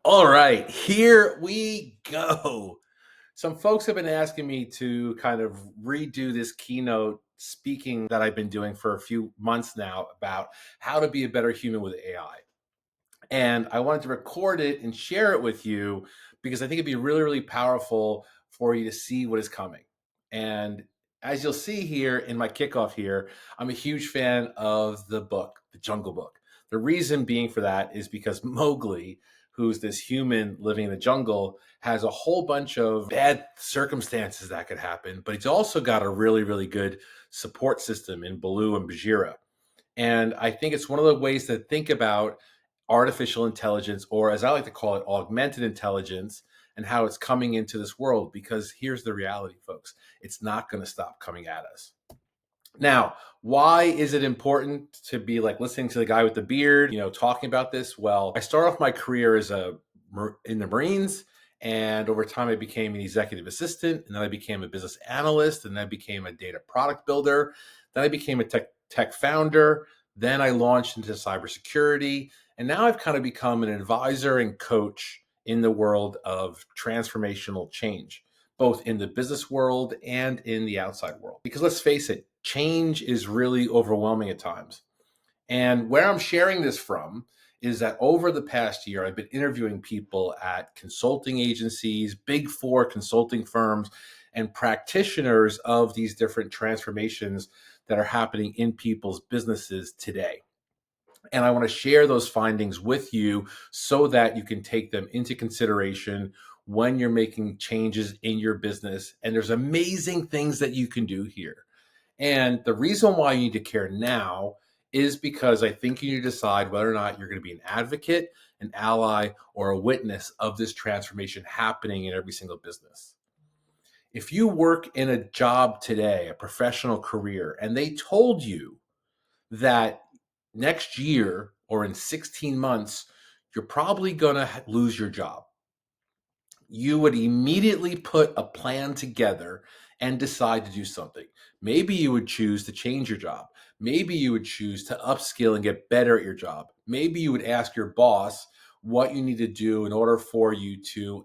All right, here we go. Some folks have been asking me to kind of redo this keynote speaking that I've been doing for a few months now about how to be a better human with AI. And I wanted to record it and share it with you because I think it'd be really, really powerful for you to see what is coming. And as you'll see here in my kickoff here, I'm a huge fan of the book, The Jungle Book. The reason being for that is because Mowgli, who's this human living in the jungle, has a whole bunch of bad circumstances that could happen, but he's also got a really, really good support system in Baloo and Bagheera. And I think it's one of the ways to think about artificial intelligence, or as I like to call it, augmented intelligence, and how it's coming into this world. Because here's the reality, folks, it's not going to stop coming at us. Now, why is it important to be like listening to the guy with the beard, talking about this? Well, I started off my career in the Marines, and over time I became an executive assistant, and then I became a business analyst, and then I became a data product builder, then I became a tech founder, then I launched into cybersecurity, and now I've kind of become an advisor and coach in the world of transformational change, both in the business world and in the outside world. Because let's face it, change is really overwhelming at times. And where I'm sharing this from is that over the past year, I've been interviewing people at consulting agencies, big four consulting firms, and practitioners of these different transformations that are happening in people's businesses today. And I want to share those findings with you so that you can take them into consideration when you're making changes in your business. And there's amazing things that you can do here. And the reason why you need to care now is because I think you need to decide whether or not you're going to be an advocate, an ally, or a witness of this transformation happening in every single business. If you work in a job today, a professional career, and they told you that next year or in 16 months, you're probably going to lose your job, you would immediately put a plan together and decide to do something. Maybe you would choose to change your job. Maybe you would choose to upskill and get better at your job. Maybe you would ask your boss what you need to do in order for you to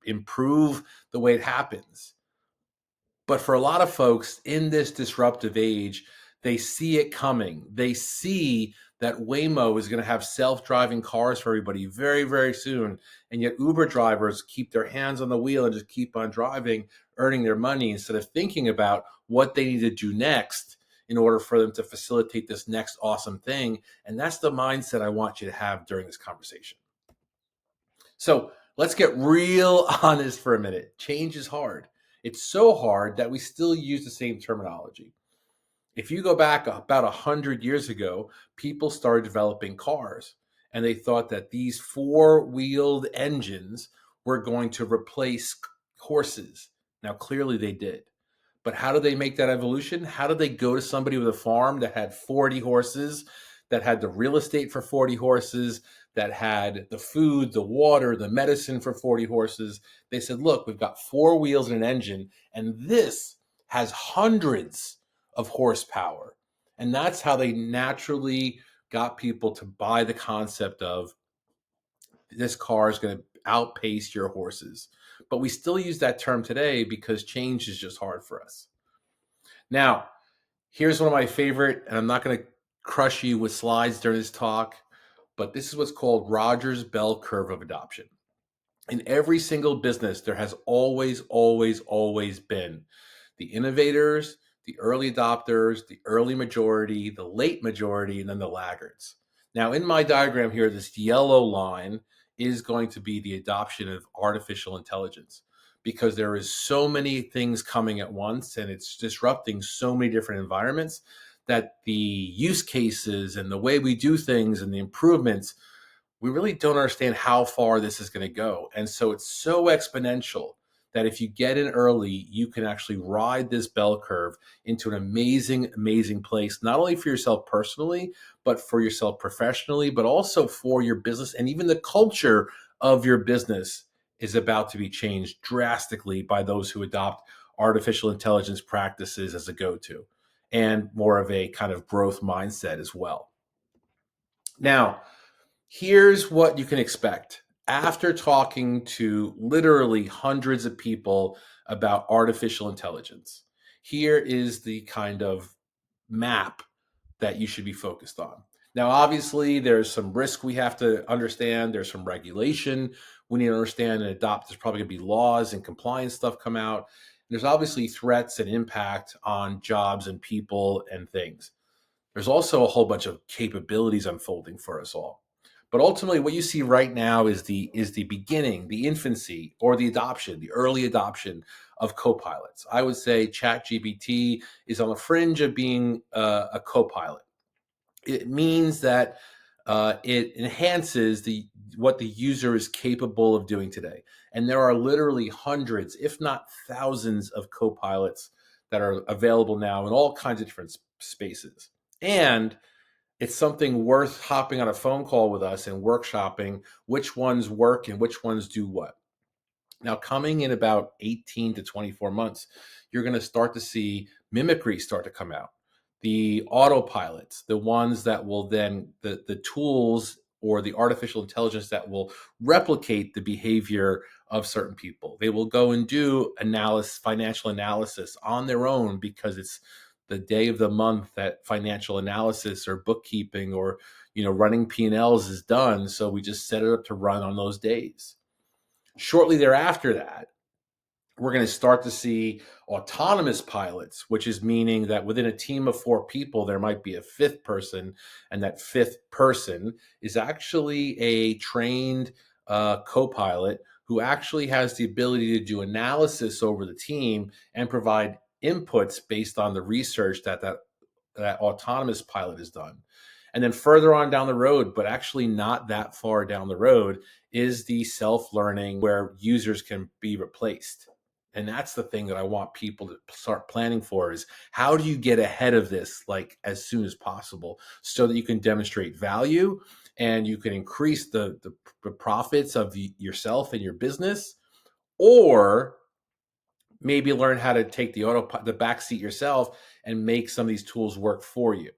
improve the way it happens. But for a lot of folks in this disruptive age, they see it coming. They see that Waymo is going to have self-driving cars for everybody very, very soon. And yet Uber drivers keep their hands on the wheel and just keep on driving, earning their money instead of thinking about what they need to do next in order for them to facilitate this next awesome thing. And that's the mindset I want you to have during this conversation. So let's get real honest for a minute. Change is hard. It's so hard that we still use the same terminology. If you go back about 100 years ago, people started developing cars, and they thought that these four-wheeled engines were going to replace horses. Now, clearly they did. But how did they make that evolution? How did they go to somebody with a farm that had 40 horses, that had the real estate for 40 horses, that had the food, the water, the medicine for 40 horses? They said, look, we've got four wheels and an engine, and this has hundreds of horsepower. And that's how they naturally got people to buy the concept of this car is going to outpace your horses. But we still use that term today because change is just hard for us. Now, here's one of my favorite, and I'm not going to crush you with slides during this talk, but this is what's called Rogers Bell Curve of Adoption. In every single business, there has always, always, always been the innovators, the early adopters, the early majority, the late majority, and then the laggards. Now, in my diagram here, this yellow line is going to be the adoption of artificial intelligence, because there is so many things coming at once and it's disrupting so many different environments that the use cases and the way we do things and the improvements, we really don't understand how far this is going to go. And so it's so exponential that if you get in early, you can actually ride this bell curve into an amazing, amazing place, not only for yourself personally, but for yourself professionally, but also for your business. And even the culture of your business is about to be changed drastically by those who adopt artificial intelligence practices as a go-to and more of a kind of growth mindset as well. Now, here's what you can expect. After talking to literally hundreds of people about artificial intelligence, here is the kind of map that you should be focused on. Now, obviously, there's some risk we have to understand. There's some regulation we need to understand and adopt. There's probably going to be laws and compliance stuff come out. There's obviously threats and impact on jobs and people and things. There's also a whole bunch of capabilities unfolding for us all. But ultimately, what you see right now is the beginning, the infancy, or the adoption, the early adoption of copilots. I would say ChatGPT is on the fringe of being a copilot. It means that it enhances the what the user is capable of doing today. And there are literally hundreds, if not thousands, of copilots that are available now in all kinds of different spaces. And it's something worth hopping on a phone call with us and workshopping which ones work and which ones do what. Now, coming in about 18 to 24 months, you're going to start to see mimicry start to come out. The autopilots, the ones that will then, the tools or the artificial intelligence that will replicate the behavior of certain people. They will go and do financial analysis on their own because it's the day of the month that financial analysis or bookkeeping or running P&Ls is done. So we just set it up to run on those days. Shortly thereafter that, we're going to start to see autonomous pilots, which is meaning that within a team of 4 people, there might be a fifth person, and that fifth person is actually a trained co-pilot who actually has the ability to do analysis over the team and provide inputs based on the research that autonomous pilot has done. And then further on down the road, but actually not that far down the road, is the self-learning where users can be replaced. And that's the thing that I want people to start planning for is how do you get ahead of this like as soon as possible so that you can demonstrate value and you can increase the profits of yourself and your business, or maybe learn how to take the back seat yourself and make some of these tools work for you.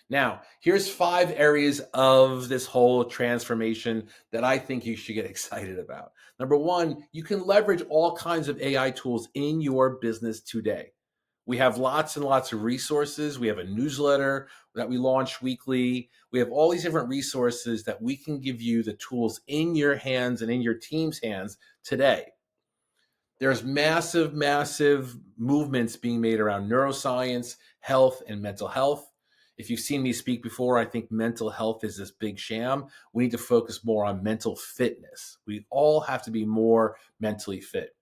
Now, here's 5 areas of this whole transformation that I think you should get excited about. Number 1, you can leverage all kinds of AI tools in your business today. We have lots and lots of resources. We have a newsletter that we launch weekly. We have all these different resources that we can give you the tools in your hands and in your team's hands today. There's massive, massive movements being made around neuroscience, health, and mental health. If you've seen me speak before, I think mental health is this big sham. We need to focus more on mental fitness. We all have to be more mentally fit.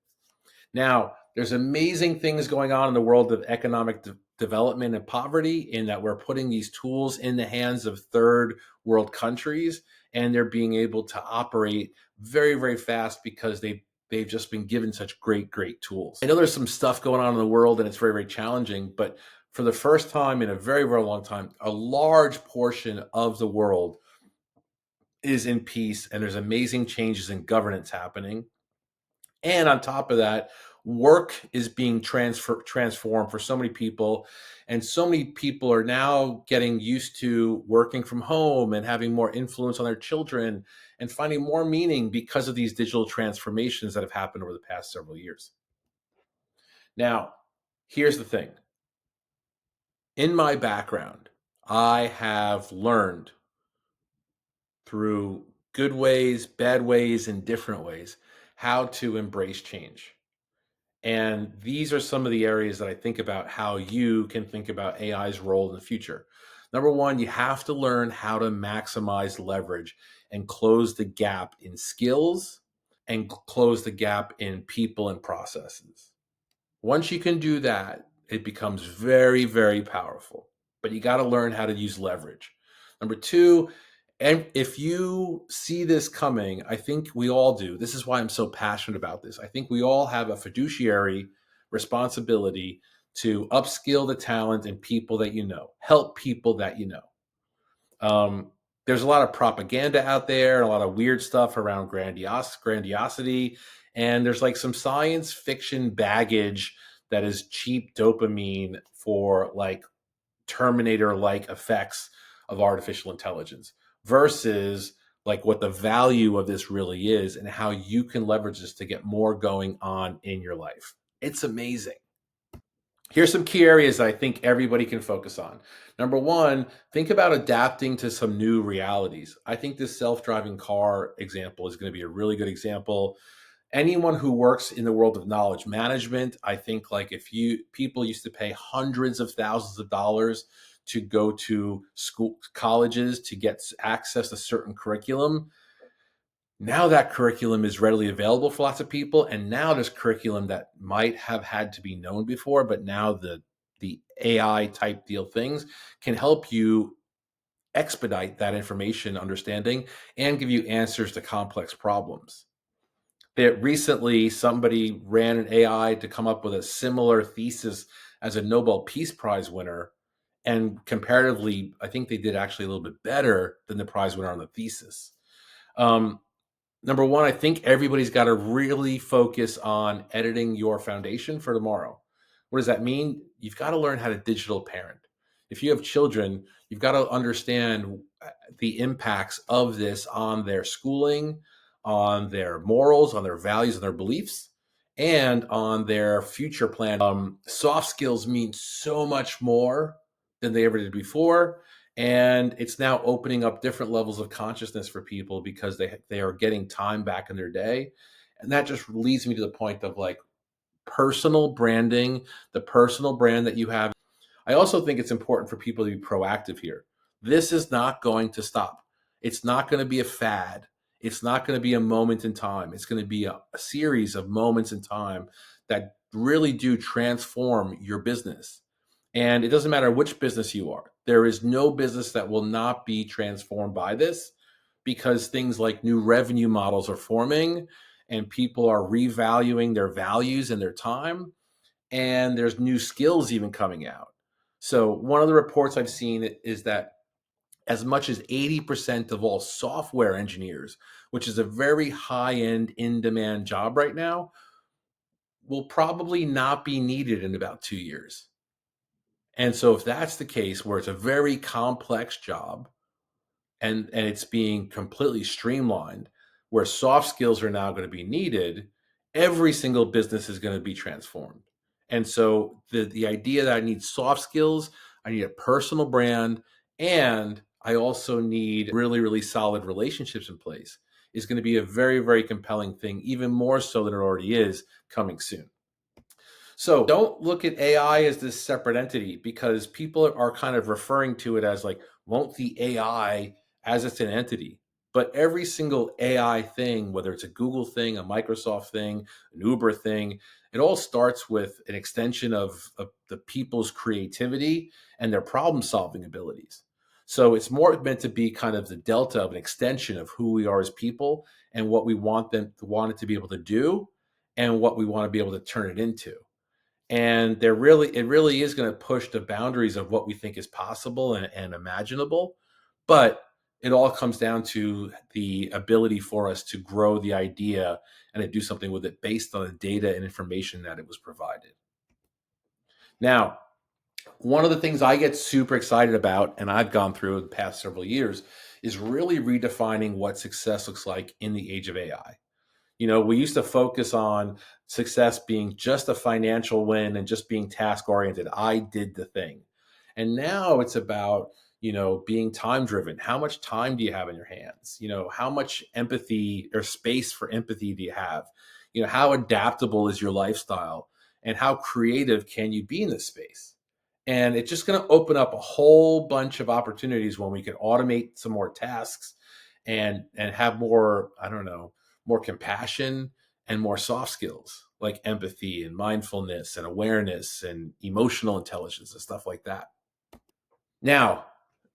Now, there's amazing things going on in the world of economic development and poverty in that we're putting these tools in the hands of third world countries, and they're being able to operate very, very fast because they've just been given such great, great tools. I know there's some stuff going on in the world and it's very, very challenging, but for the first time in a very, very long time, a large portion of the world is in peace and there's amazing changes in governance happening. And on top of that, work is being transformed for so many people. And so many people are now getting used to working from home and having more influence on their children and finding more meaning because of these digital transformations that have happened over the past several years. Now, here's the thing. In my background, I have learned through good ways, bad ways, and different ways how to embrace change. And these are some of the areas that I think about how you can think about AI's role in the future. Number 1, you have to learn how to maximize leverage and close the gap in skills and close the gap in people and processes. Once you can do that, it becomes very, very powerful. But you got to learn how to use leverage. Number 2, and if you see this coming, I think we all do. This is why I'm so passionate about this. I think we all have a fiduciary responsibility to upskill the talent and people that you know, help people that you know. There's a lot of propaganda out there, a lot of weird stuff around grandiosity, and there's like some science fiction baggage that is cheap dopamine for like Terminator-like effects of artificial intelligence versus like what the value of this really is and how you can leverage this to get more going on in your life. It's amazing. Here's some key areas that I think everybody can focus on. Number one, think about adapting to some new realities. I think this self-driving car example is going to be a really good example. Anyone who works in the world of knowledge management, I think like if you people used to pay hundreds of thousands of dollars to go to school colleges to get access to certain curriculum. Now that curriculum is readily available for lots of people, and now there's curriculum that might have had to be known before, but now the AI type deal things can help you expedite that information understanding and give you answers to complex problems. That recently somebody ran an AI to come up with a similar thesis as a Nobel Peace Prize winner, and comparatively, I think they did actually a little bit better than the prize winner on the thesis. Um, Number one, I think everybody's got to really focus on editing your foundation for tomorrow. What does that mean? You've got to learn how to digital parent. If you have children, you've got to understand the impacts of this on their schooling, on their morals, on their values, and their beliefs, and on their future plan. Soft skills mean so much more than they ever did before, and it's now opening up different levels of consciousness for people because they are getting time back in their day. And that just leads me to the point of like personal branding, the personal brand that you have. I also think it's important for people to be proactive here. This is not going to stop. It's not going to be a fad. It's not going to be a moment in time. It's going to be a series of moments in time that really do transform your business. And it doesn't matter which business you are. There is no business that will not be transformed by this, because things like new revenue models are forming and people are revaluing their values and their time, and there's new skills even coming out. So one of the reports I've seen is that as much as 80% of all software engineers, which is a very high-end, in-demand job right now, will probably not be needed in about 2 years. And so if that's the case, where it's a very complex job and it's being completely streamlined, where soft skills are now going to be needed, every single business is going to be transformed. And so the idea that I need soft skills, I need a personal brand, and I also need really, really solid relationships in place is going to be a very, very compelling thing, even more so than it already is, coming soon. So don't look at AI as this separate entity, because people are kind of referring to it as like, won't the AI as it's an entity? But every single AI thing, whether it's a Google thing, a Microsoft thing, an Uber thing, it all starts with an extension of the people's creativity and their problem solving abilities. So it's more meant to be kind of the delta of an extension of who we are as people and what we want it to be able to do and what we want to be able to turn it into. And it really is going to push the boundaries of what we think is possible and imaginable. But it all comes down to the ability for us to grow the idea and to do something with it based on the data and information that it was provided. Now, one of the things I get super excited about, and I've gone through the past several years, is really redefining what success looks like in the age of AI. You know, we used to focus on success being just a financial win and just being task oriented. I did the thing. And now it's about, being time driven. How much time do you have in your hands? How much empathy or space for empathy do you have? How adaptable is your lifestyle, and how creative can you be in this space? And it's just going to open up a whole bunch of opportunities when we can automate some more tasks and have more, I don't know, more compassion and more soft skills like empathy and mindfulness and awareness and emotional intelligence and stuff like that. Now,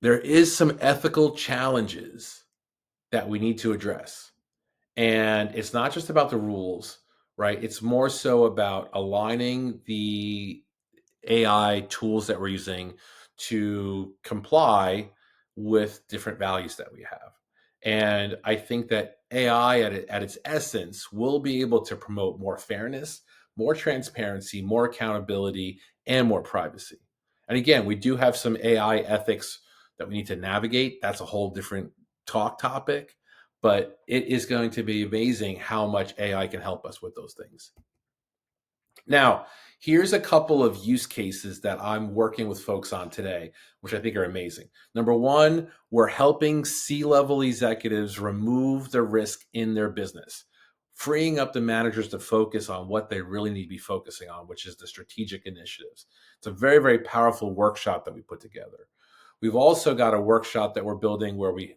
there is some ethical challenges that we need to address. And it's not just about the rules, right? It's more so about aligning the AI tools that we're using to comply with different values that we have. And I think that AI at its essence will be able to promote more fairness, more transparency, more accountability, and more privacy. And again, we do have some AI ethics that we need to navigate. That's a whole different talk topic. but it is going to be amazing how much AI can help us with those things. Now, here's a couple of use cases that I'm working with folks on today, which I think are amazing. Number one, we're helping C-level executives remove the risk in their business, freeing up the managers to focus on what they really need to be focusing on, which is the strategic initiatives. It's a very, very powerful workshop that we put together. We've also got a workshop that we're building where we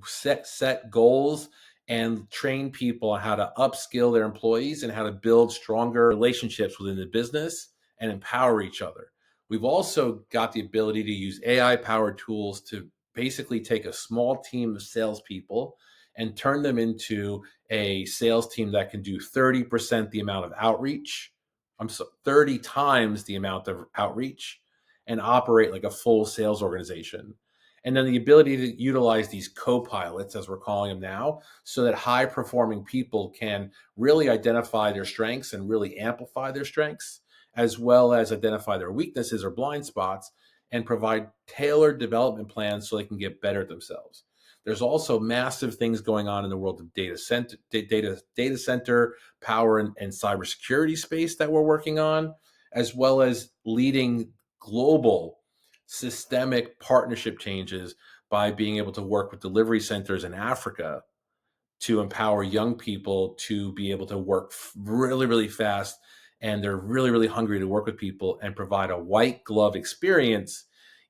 set goals and train people on how to upskill their employees and how to build stronger relationships within the business and empower each other. We've also got the ability to use AI powered tools to basically take a small team of salespeople and turn them into a sales team that can do 30% the amount of outreach. 30 times the amount of outreach and operate like a full sales organization. And then the ability to utilize these co-pilots, as we're calling them now, so that high performing people can really identify their strengths and really amplify their strengths, as well as identify their weaknesses or blind spots and provide tailored development plans so they can get better at themselves. There's also massive things going on in the world of data center power and cybersecurity space that we're working on, as well as leading global systemic partnership changes by being able to work with delivery centers in Africa to empower young people to be able to work really, really fast. And they're really, really hungry to work with people and provide a white glove experience,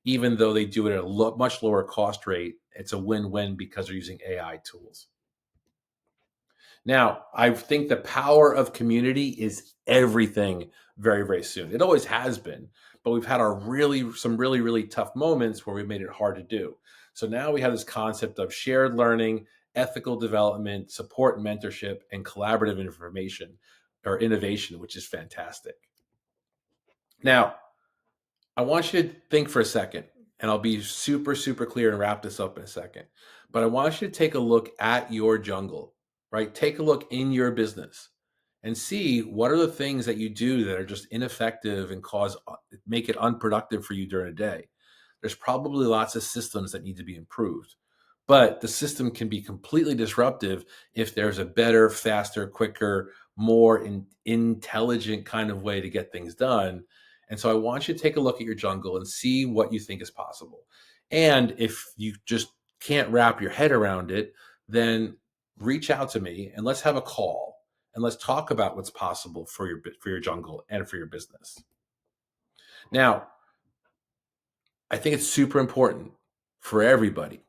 even though they do it at a much lower cost rate. It's a win-win because they're using AI tools. Now, I think the power of community is everything very, very soon. It always has been, but we've had some really, really tough moments where we made it hard to do. So now we have this concept of shared learning, ethical development, support and mentorship, and collaborative information or innovation, which is fantastic. Now, I want you to think for a second, and I'll be super, super clear and wrap this up in a second. But I want you to take a look at your jungle, right? Take a look in your business and see what are the things that you do that are just ineffective and make it unproductive for you during a day. There's probably lots of systems that need to be improved, but the system can be completely disruptive if there's a better, faster, quicker, more intelligent kind of way to get things done. And so I want you to take a look at your jungle and see what you think is possible. And if you just can't wrap your head around it, then reach out to me and let's have a call and let's talk about what's possible for your jungle and for your business. Now, I think it's super important for everybody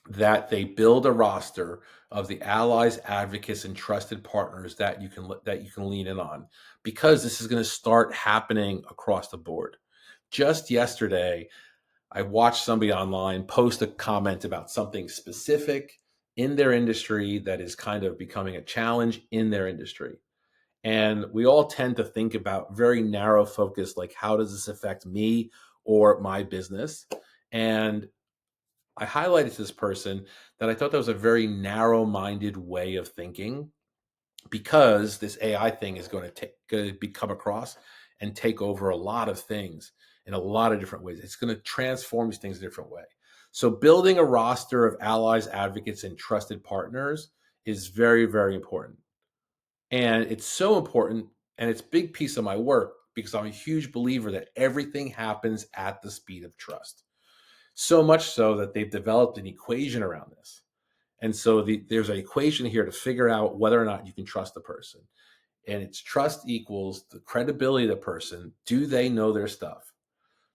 that they build a roster of the allies, advocates, and trusted partners that you can lean in on, because this is going to start happening across the board. Just yesterday, I watched somebody online post a comment about something specific in their industry that is kind of becoming a challenge in their industry. And we all tend to think about very narrow focus, like how does this affect me or my business? And I highlighted to this person that I thought that was a very narrow-minded way of thinking, because this AI thing is going to come across and take over a lot of things in a lot of different ways. It's going to transform these things a different way. So building a roster of allies, advocates, and trusted partners is very, very important. And it's so important, and it's a big piece of my work because I'm a huge believer that everything happens at the speed of trust. So much so that they've developed an equation around this. And so there's an equation here to figure out whether or not you can trust the person. And it's trust equals the credibility of the person. Do they know their stuff?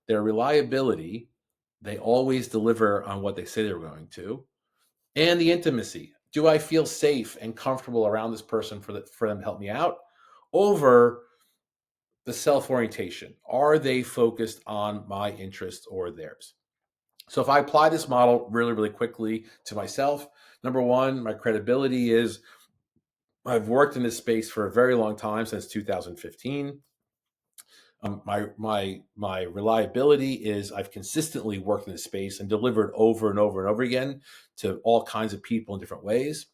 Their reliability, they always deliver on what they say they're going to. And the intimacy. Do I feel safe and comfortable around this person for them to help me out? Over the self-orientation. Are they focused on my interests or theirs? So if I apply this model really, really quickly to myself, number one, my credibility is I've worked in this space for a very long time, since 2015. My reliability is I've consistently worked in this space and delivered over and over and over again to all kinds of people in different ways.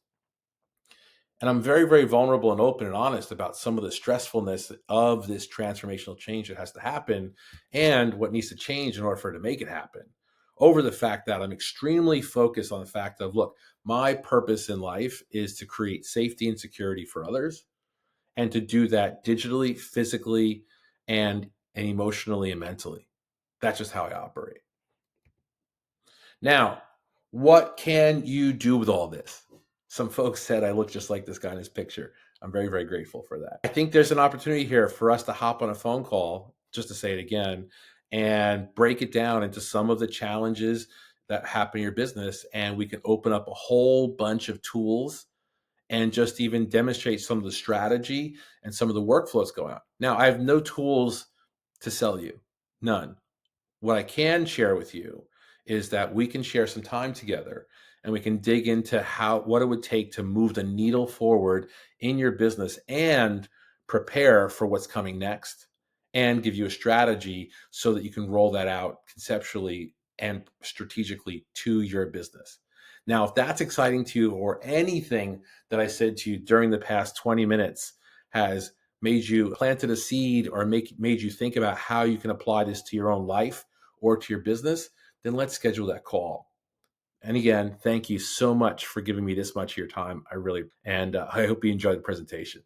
And I'm very, very vulnerable and open and honest about some of the stressfulness of this transformational change that has to happen and what needs to change in order for it to make it happen. Over the fact that I'm extremely focused on the fact of, look, My purpose in life is to create safety and security for others, and to do that digitally, physically, and emotionally and mentally. That's just how I operate. Now, what can you do with all this? Some folks said I look just like this guy in his picture. I'm very, very grateful for that. I think there's an opportunity here for us to hop on a phone call, just to say it again, and break it down into some of the challenges that happen in your business. And we can open up a whole bunch of tools and just even demonstrate some of the strategy and some of the workflows going on. Now, I have no tools to sell you, none. What I can share with you is that we can share some time together, and we can dig into what it would take to move the needle forward in your business and prepare for what's coming next, and give you a strategy so that you can roll that out conceptually and strategically to your business. Now, if that's exciting to you, or anything that I said to you during the past 20 minutes has made you planted a seed, or made you think about how you can apply this to your own life or to your business, then let's schedule that call. And again, thank you so much for giving me this much of your time. I really, and I hope you enjoyed the presentation.